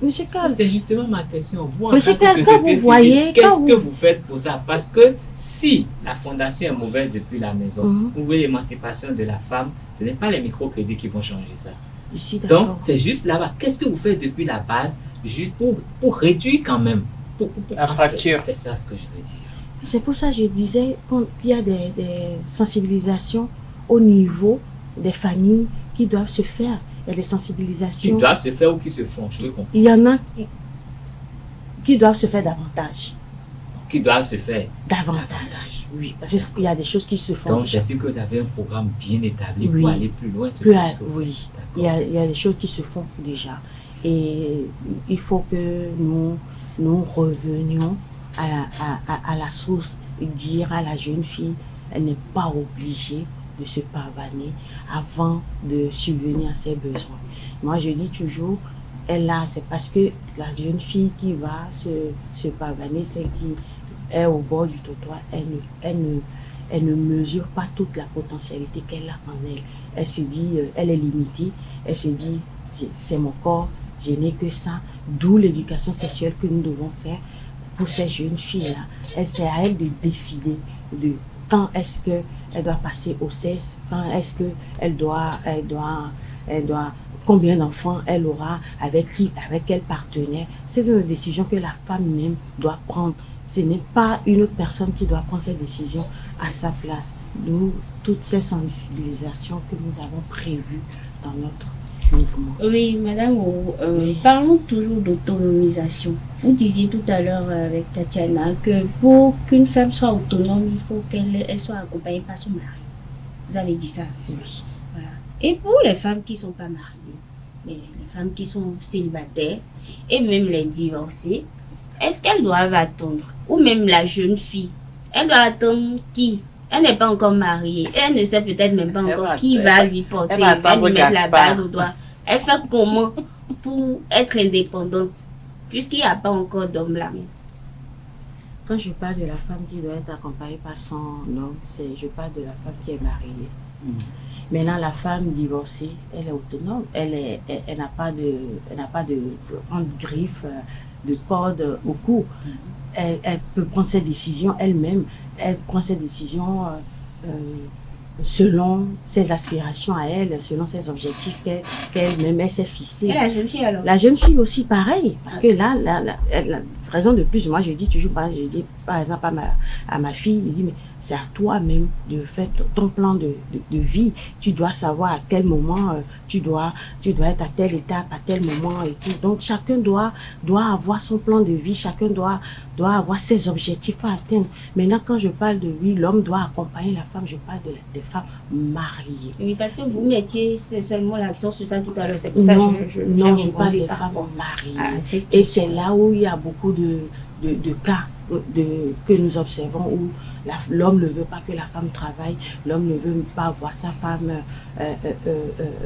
Monsieur Cal, c'est justement ma question. Vous, Monsieur Cal, quand vous voyez, qu'est-ce que vous faites pour ça? Parce que si la fondation est mauvaise depuis la maison, vous voulez l'émancipation de la femme, ce n'est pas les microcrédits qui vont changer ça. Je suis d'accord. Donc, c'est juste là-bas. Qu'est-ce que vous faites depuis la base, juste pour réduire quand même la fracture? C'est ça ce que je veux dire. C'est pour ça que je disais qu'il y a des sensibilisations au niveau des familles qui doivent se faire. Il y a des sensibilisations. Qui doivent se faire ou qui se font, je veux comprendre. Il y en a qui doivent se faire davantage. Qui doivent se faire davantage. Oui, parce qu'il y a des choses qui se font. Donc, j'estime que vous avez un programme bien établi pour aller plus loin. Oui, il y a des choses qui se font déjà. Et il faut que nous revenions à la source et dire à la jeune fille, elle n'est pas obligée de se pavaner avant de subvenir à ses besoins. Moi, je dis toujours, c'est parce que la jeune fille qui va se pavaner, celle qui est au bord du trottoir, elle ne mesure pas toute la potentialité qu'elle a en elle. Elle se dit, elle est limitée, elle se dit, c'est mon corps, je n'ai que ça, d'où l'éducation sexuelle que nous devons faire pour ces jeunes filles-là. C'est à elle de décider de quand est-ce qu'elle doit passer au sexe, quand est-ce qu'elle doit, combien d'enfants elle aura, avec quel partenaire. C'est une décision que la femme même doit prendre. Ce n'est pas une autre personne qui doit prendre cette décision à sa place. Nous, toutes ces sensibilisations que nous avons prévues dans notre mouvement. Oui, madame, parlons toujours d'autonomisation. Vous disiez tout à l'heure avec Tatiana que pour qu'une femme soit autonome, il faut qu'elle soit accompagnée par son mari. Vous avez dit ça. Oui. Voilà. Et pour les femmes qui ne sont pas mariées, les femmes qui sont célibataires et même les divorcées, est-ce qu'elles doivent attendre? Ou même la jeune fille, elle doit attendre qui? Elle n'est pas encore mariée. Elle ne sait peut-être même pas encore qui va lui porter, va lui mettre la bague au doigt. Elle fait comment pour être indépendante, puisqu'il n'y a pas encore d'homme là? Quand je parle de la femme qui doit être accompagnée par son homme, je parle de la femme qui est mariée. Maintenant, la femme divorcée, elle est autonome. Elle n'a pas de griffe, de corde au cou. Elle peut prendre ses décisions elle-même. Elle prend ses décisions selon ses aspirations à elle, selon ses objectifs qu'elle-même s'est fixée. Et la jeune fille alors? La jeune fille aussi, pareil. Parce que là, raison de plus, moi je dis toujours, je dis par exemple à ma fille, je dis, mais c'est à toi-même de faire ton plan de vie. Tu dois savoir à quel moment tu dois être à telle étape, à tel moment et tout. Donc chacun doit avoir son plan de vie, chacun doit avoir ses objectifs à atteindre. Maintenant, quand je parle de oui, l'homme doit accompagner la femme, je parle des femmes mariées. Oui, parce que vous mettiez seulement l'accent sur ça tout à l'heure, c'est pour ça que je parle des femmes mariées. Et c'est là où il y a beaucoup de cas que nous observons où l'homme ne veut pas que la femme travaille, l'homme ne veut pas voir sa femme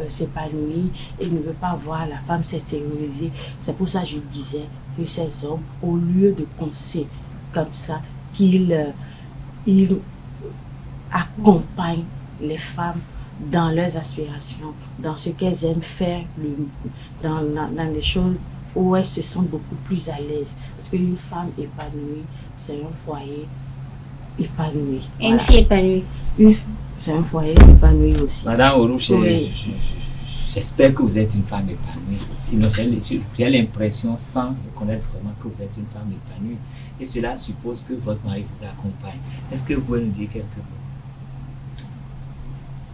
s'épanouir et ne veut pas voir la femme s'extérioriser. C'est pour ça que je disais que ces hommes, au lieu de penser comme ça, qu'ils accompagnent les femmes dans leurs aspirations, dans ce qu'elles aiment faire, dans les choses où elles se sentent beaucoup plus à l'aise. Parce qu'une femme épanouie, c'est un foyer épanoui. Voilà. Une fille épanouie. C'est un foyer épanoui aussi. Madame Orouche, oui. J'espère que vous êtes une femme épanouie. Sinon, j'ai l'impression, sans reconnaître vraiment, que vous êtes une femme épanouie. Et cela suppose que votre mari vous accompagne. Est-ce que vous pouvez nous dire quelques mots?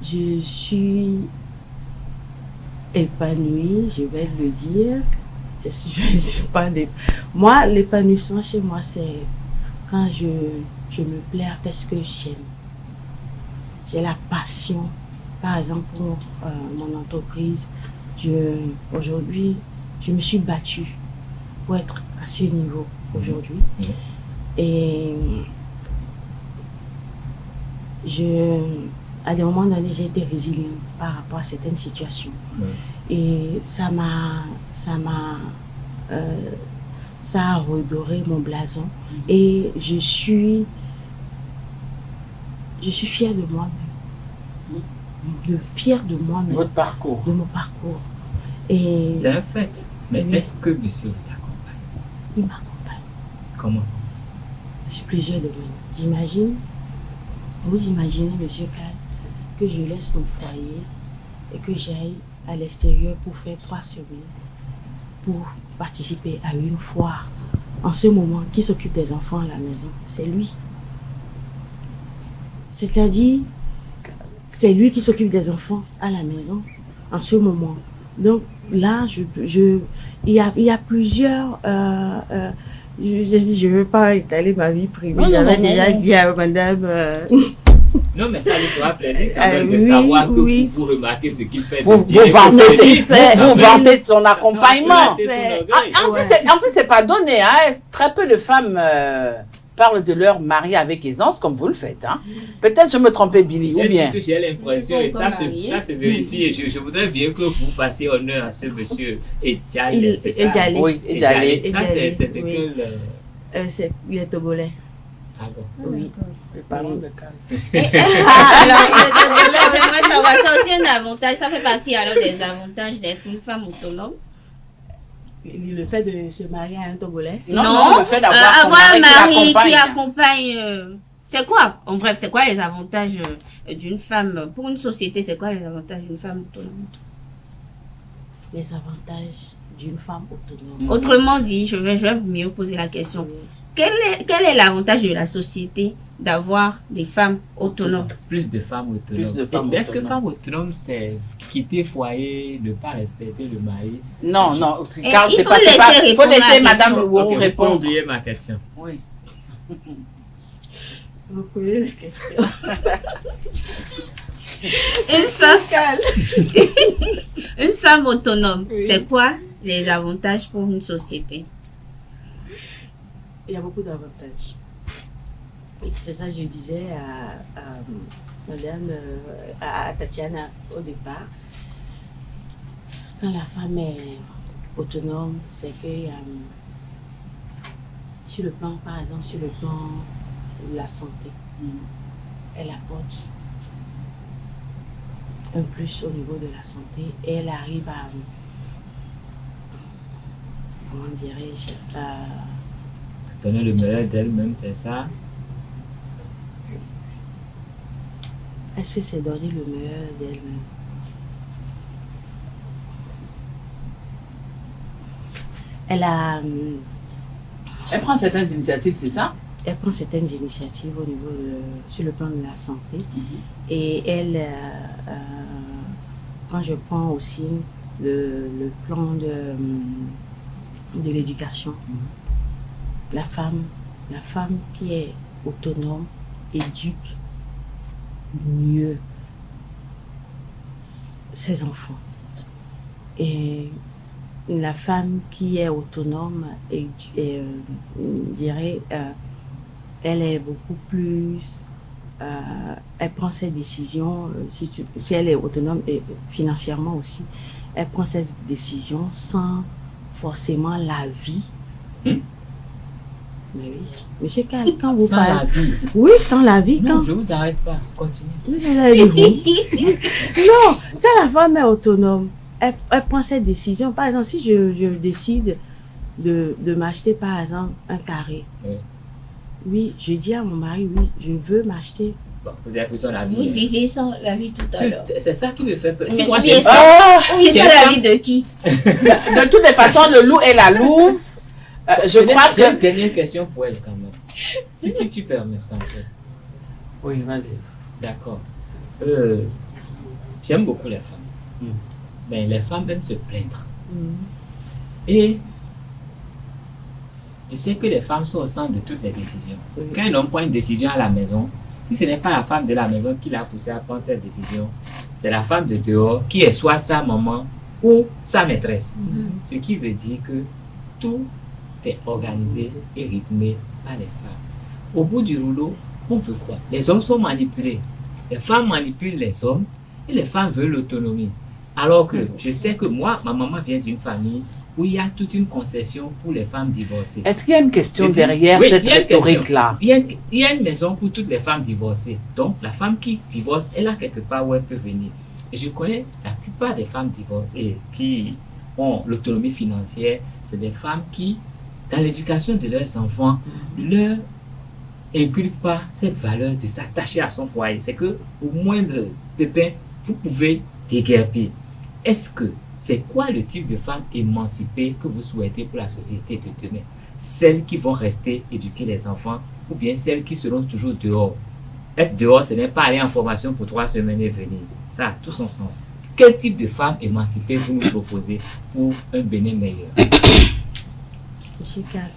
Je suis épanouie, je vais le dire. Moi, l'épanouissement chez moi, c'est quand je me plais à faire ce que j'aime. J'ai la passion. Par exemple, pour mon entreprise, aujourd'hui, je me suis battue pour être à ce niveau aujourd'hui. Et à des moments donnés, j'ai été résiliente par rapport à certaines situations. Et ça a redoré mon blason. Et je suis fière de moi-même. Fière de moi-même. Votre parcours. De mon parcours. Et c'est un fait. Mais oui. Est-ce que monsieur vous accompagne? Il m'accompagne. Comment? Sur plusieurs domaines. Vous imaginez, monsieur Cal, que je laisse mon foyer et que j'aille à l'extérieur pour faire 3 semaines pour participer à une foire. En ce moment, qui s'occupe des enfants à la maison? C'est lui. C'est-à-dire, c'est lui qui s'occupe des enfants à la maison en ce moment. Donc là, il y a plusieurs... je ne veux pas étaler ma vie privée. J'avais déjà dit à madame... Non, mais ça lui fera plaisir quand même de oui, savoir que oui. vous remarquez ce qu'il fait. Vous bien, vantez, que ses- il fait. vous vantez son accompagnement. Flatter son fait- orgueil. En plus, c'est pas donné. Hein. Très peu de femmes parlent de leur mari avec aisance comme vous le faites. Hein. Peut-être je me trompais, Billy, ou J'ai dit bien. que j'ai l'impression, et ça Marié. se vérifie, et je voudrais bien que vous fassiez honneur à ce monsieur Edjale, c'est ça? Edjale. Oui, Edjale. Edjale. Ça, Edjale, c'est de oui. quel... Il est togolais. Ah bon. Oui. Parlons de calme. Alors, j'aimerais savoir, c'est aussi un avantage, ça fait partie alors des avantages d'être une femme autonome. Le fait de se marier à un togolais. Non, le fait d'avoir son avoir un mari qui qui l'accompagne. accompagne. C'est quoi? En bref, c'est quoi les avantages d'une femme pour une société? C'est quoi les avantages d'une femme autonome? Les avantages d'une femme autonome. Autrement dit, je vais mieux poser la question. Quel est l'avantage de la société d'avoir des femmes autonomes? Plus de femmes autonomes. Plus de femmes Est-ce que autonomes. femme autonome, c'est quitter foyer, ne pas respecter le mari? Non, non, Et Carl, il c'est faut pas. laisser Il faut répondre à laisser la Madame question. Ouourou Ok, vous pouvez répondre. oublier ma question. Oui. Vous posez la question. Une femme autonome, Oui. c'est quoi les avantages pour une société? Il y a beaucoup d'avantages. Et c'est ça que je disais à Madame, à Tatiana au départ. Quand la femme est autonome, c'est que sur le plan, par exemple, sur le plan de la santé, elle apporte un plus au niveau de la santé et elle arrive à, comment dirais-je, Donner le meilleur d'elle-même, c'est ça? est-ce que c'est donner le meilleur d'elle-même? Elle a, Elle prend certaines initiatives, c'est ça? elle prend certaines initiatives au niveau sur le plan de la santé et elle, quand je prends aussi le plan de l'éducation, la femme qui est autonome éduque mieux ses enfants. Et la femme qui est autonome, je dirais, elle est beaucoup plus... elle prend ses décisions, si elle est autonome et financièrement aussi, elle prend ses décisions sans forcément l'avis. Mais oui. Monsieur Cal, quand vous Sans parlez... la vie. Oui, sans l'avis. Non, Quand... je vous arrête pas. Continue. Vous avez dit oui. Non, quand la femme est autonome, elle prend ses décisions. Par exemple, si je décide de m'acheter, par exemple, un carré. Oui. Oui, je dis à mon mari, oui, je veux m'acheter. Bon, vous avez pris son avis. Vous hein. disiez sans la vie tout à l'heure. C'est ça qui me fait peur. Si Mais moi, oui, j'ai ça- Ah, Oui, c'est J'ai la ça. vie de qui? de toutes les façons, le loup et la louve. Je crois J'ai une que. dernière question pour elle quand même. Si tu permets, ça. Oui, vas-y. D'accord. J'aime beaucoup les femmes. Mais les femmes aiment se plaindre. Et je sais que les femmes sont au centre de toutes les décisions. Oui. Quand un homme prend une décision à la maison, si ce n'est pas la femme de la maison qui l'a poussé à prendre cette décision, c'est la femme de dehors qui est soit sa maman ou sa maîtresse. Ce qui veut dire que tout est organisé et rythmé par les femmes. Au bout du rouleau, on veut quoi? Les hommes sont manipulés. Les femmes manipulent les hommes et les femmes veulent l'autonomie. Alors que je sais que moi, ma maman vient d'une famille où il y a toute une concession pour les femmes divorcées. Est-ce qu'il y a une question Je dis- derrière oui, cette il y a une question. rhétorique-là? Il y a une maison pour toutes les femmes divorcées. Donc, la femme qui divorce, elle a quelque part où elle peut venir. Et je connais la plupart des femmes divorcées qui ont l'autonomie financière. C'est des femmes qui, dans l'éducation de leurs enfants, leur inculquent pas cette valeur de s'attacher à son foyer. C'est que au moindre pépin, vous pouvez déguerpir. Est-ce que c'est quoi le type de femme émancipée que vous souhaitez pour la société de demain? Celles qui vont rester éduquer les enfants ou bien celles qui seront toujours dehors? Être dehors, ce n'est pas aller en formation pour 3 semaines et venir. Ça a tout son sens. Quel type de femme émancipée vous nous proposez pour un Bénin meilleur? Monsieur Cal,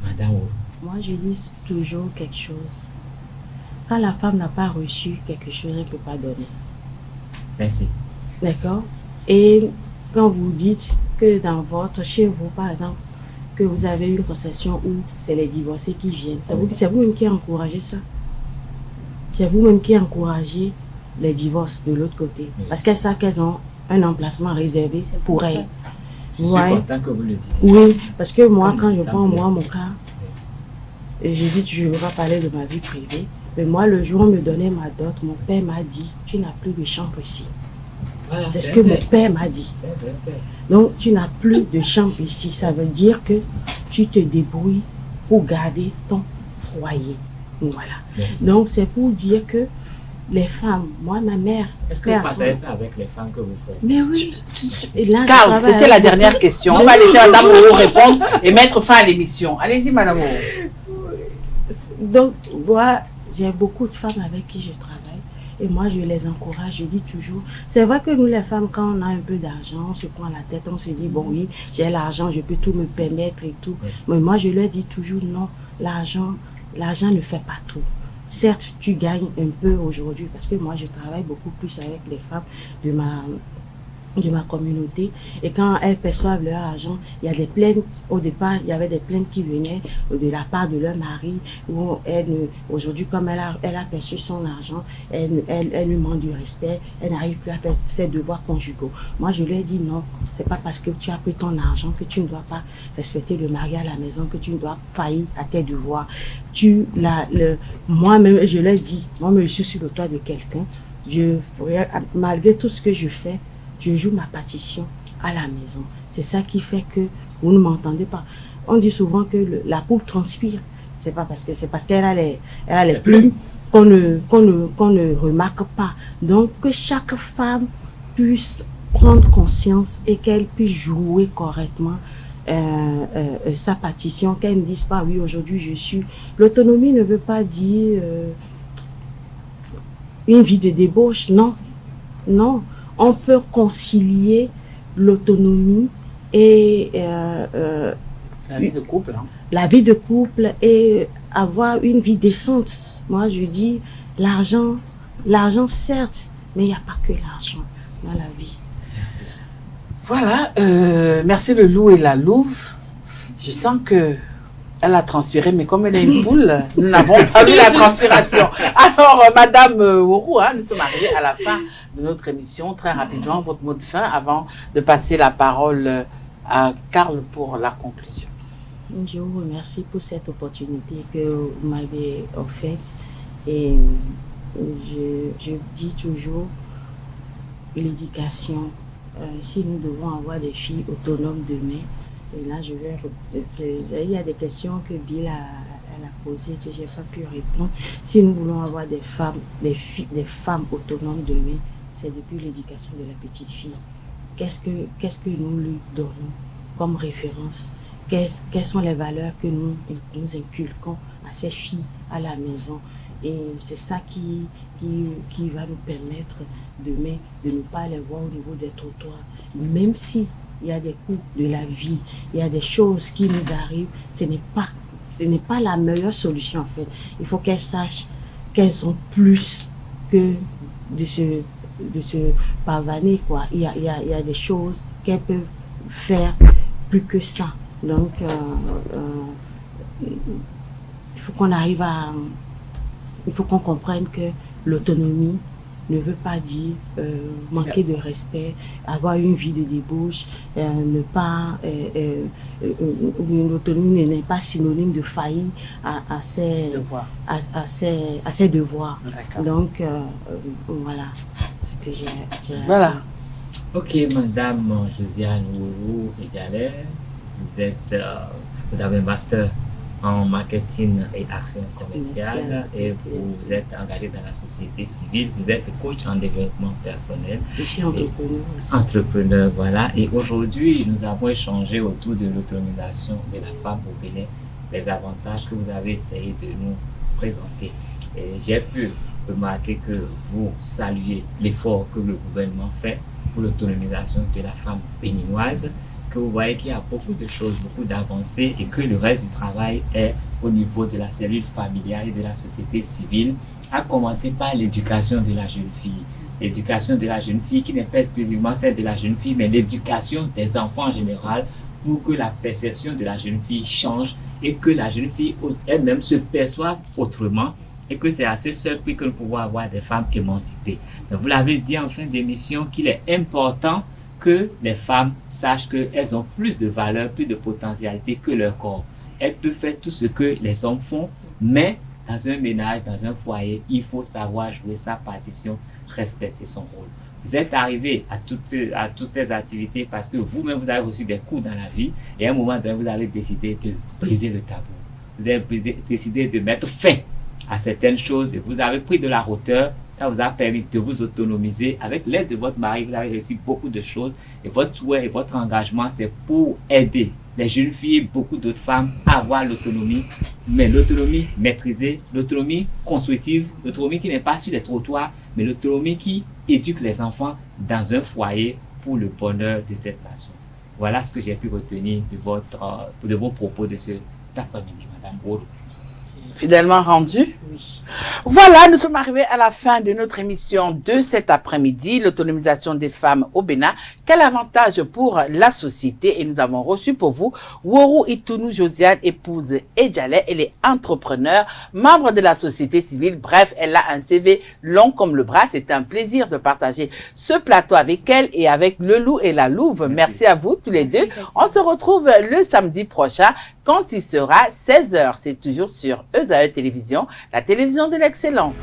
Madame Ouro. moi je dis toujours quelque chose. quand la femme n'a pas reçu quelque chose, elle ne peut pas donner. Merci. D'accord? Et quand vous dites que chez vous, par exemple, que vous avez une conception où c'est les divorcés qui viennent, c'est vous-même qui encouragez ça. C'est vous-même qui encouragez les divorces de l'autre côté. Parce qu'elles savent qu'elles ont un emplacement réservé pour elles. Je suis content que vous le disiez. Oui, parce que moi, quand je prends mon cas, je dis, je ne veux pas parler de ma vie privée, mais moi, le jour où on me donnait ma dot, mon père m'a dit, tu n'as plus de chambre ici. Voilà, c'est ce que mon père m'a dit. Donc, tu n'as plus de chambre ici. Ça veut dire que tu te débrouilles pour garder ton foyer. Voilà. Merci. Donc, c'est pour dire que les femmes, moi, ma mère... Est-ce que vous partagez ça avec les femmes que vous faites? Mais oui. Carl, c'était la dernière question. On va laisser Madame Oro répondre et mettre fin à l'émission. Allez-y, Madame Oro. Donc, moi, j'ai beaucoup de femmes avec qui je travaille. Et moi, je les encourage, je dis toujours, c'est vrai que nous, les femmes, quand on a un peu d'argent, on se prend la tête, on se dit, bon, oui, j'ai l'argent, je peux tout me permettre et tout. Mais moi, je leur dis toujours, non, l'argent ne fait pas tout. Certes, tu gagnes un peu aujourd'hui, parce que moi, je travaille beaucoup plus avec les femmes de ma communauté, et quand elles perçoivent leur argent, il y a des plaintes. Au départ, il y avait des plaintes qui venaient de la part de leur mari, où aujourd'hui, comme elle a perçu son argent, elle lui manque du respect, elle n'arrive plus à faire ses devoirs conjugaux. Moi, je lui ai dit non, c'est pas parce que tu as pris ton argent que tu ne dois pas respecter le mari à la maison, que tu ne dois faillir à tes devoirs. Moi-même, je l'ai dit, moi-même, je suis sur le toit de quelqu'un, malgré tout ce que je fais, je joue ma partition à la maison. C'est ça qui fait que vous ne m'entendez pas. On dit souvent que la poule transpire. C'est parce qu'elle a les plumes qu'on ne remarque pas. Donc que chaque femme puisse prendre conscience et qu'elle puisse jouer correctement sa partition, qu'elle ne dise pas oui, aujourd'hui je suis. L'autonomie ne veut pas dire une vie de débauche, non. On peut concilier l'autonomie et la vie de couple. La vie de couple et avoir une vie décente. Moi, je dis l'argent certes, mais il n'y a pas que l'argent dans la vie. Voilà, merci le loup et la louve. Je sens que elle a transpiré, mais comme elle est une poule, nous n'avons pas vu la transpiration. Alors, Madame Oro, nous sommes arrivés à la fin de notre émission. Très rapidement, votre mot de fin avant de passer la parole à Carl pour la conclusion. Je vous remercie pour cette opportunité que vous m'avez offerte. Et je dis toujours l'éducation. Si nous devons avoir des filles autonomes demain, et là, il y a des questions que Bill elle a posées que je n'ai pas pu répondre. Si nous voulons avoir des femmes autonomes demain, c'est depuis l'éducation de la petite fille. Qu'est-ce que nous lui donnons comme référence? Quelles sont les valeurs que nous inculquons à ces filles à la maison? Et c'est ça qui va nous permettre demain de ne pas les voir au niveau des trottoirs. Même si il y a des coups de la vie, il y a des choses qui nous arrivent, ce n'est pas la meilleure solution en fait. Il faut qu'elles sachent qu'elles ont plus que de se pavaner, quoi. Il y a des choses qu'elles peuvent faire plus que ça. Donc, il faut qu'on comprenne que l'autonomie ne veut pas dire manquer de respect, avoir une vie de débauche, l'autonomie n'est pas synonyme de faillir à ses devoirs. Donc, voilà ce que j'ai à dire. Ok, Madame Josiane Oro Ejale, vous avez un master en marketing et action commerciale et vous êtes engagé dans la société civile, vous êtes coach en développement personnel. Je suis entrepreneur aussi. Entrepreneur, voilà. Et aujourd'hui, nous avons échangé autour de l'autonomisation de la femme au Bénin, les avantages que vous avez essayé de nous présenter. Et j'ai pu remarquer que vous saluez l'effort que le gouvernement fait pour l'autonomisation de la femme béninoise, que vous voyez qu'il y a beaucoup de choses, beaucoup d'avancées et que le reste du travail est au niveau de la cellule familiale et de la société civile, à commencer par l'éducation de la jeune fille. L'éducation de la jeune fille qui n'est pas exclusivement celle de la jeune fille, mais l'éducation des enfants en général pour que la perception de la jeune fille change et que la jeune fille elle-même se perçoive autrement et que c'est à ce seul prix que nous pouvons avoir des femmes émancipées. Donc, vous l'avez dit en fin d'émission qu'il est important que les femmes sachent qu'elles ont plus de valeur, plus de potentialité que leur corps. Elles peuvent faire tout ce que les hommes font, mais dans un ménage, dans un foyer, il faut savoir jouer sa partition, respecter son rôle. Vous êtes arrivé à toutes ces activités parce que vous-même, vous avez reçu des coups dans la vie et à un moment donné, vous avez décidé de briser le tabou. Vous avez décidé de mettre fin à certaines choses et vous avez pris de la hauteur. Ça vous a permis de vous autonomiser. Avec l'aide de votre mari, vous avez réussi beaucoup de choses et votre souhait et votre engagement, c'est pour aider les jeunes filles et beaucoup d'autres femmes à avoir l'autonomie, mais l'autonomie maîtrisée, l'autonomie constructive, l'autonomie qui n'est pas sur les trottoirs, mais l'autonomie qui éduque les enfants dans un foyer pour le bonheur de cette nation. Voilà ce que j'ai pu retenir de vos propos de cet après-midi, Madame Bourou. Fidèlement rendu. Oui. Voilà, nous sommes arrivés à la fin de notre émission de cet après-midi, l'autonomisation des femmes au Bénin. Quel avantage pour la société? Et nous avons reçu pour vous Worou Itounou Josiane, épouse Edjalé. Elle est entrepreneur, membre de la société civile. Bref, elle a un CV long comme le bras. C'est un plaisir de partager ce plateau avec elle et avec le loup et la louve. Merci à vous tous les deux. On se retrouve le samedi prochain quand il sera 16h. C'est toujours sur ESAE Télévision, la télévision de l'excellence.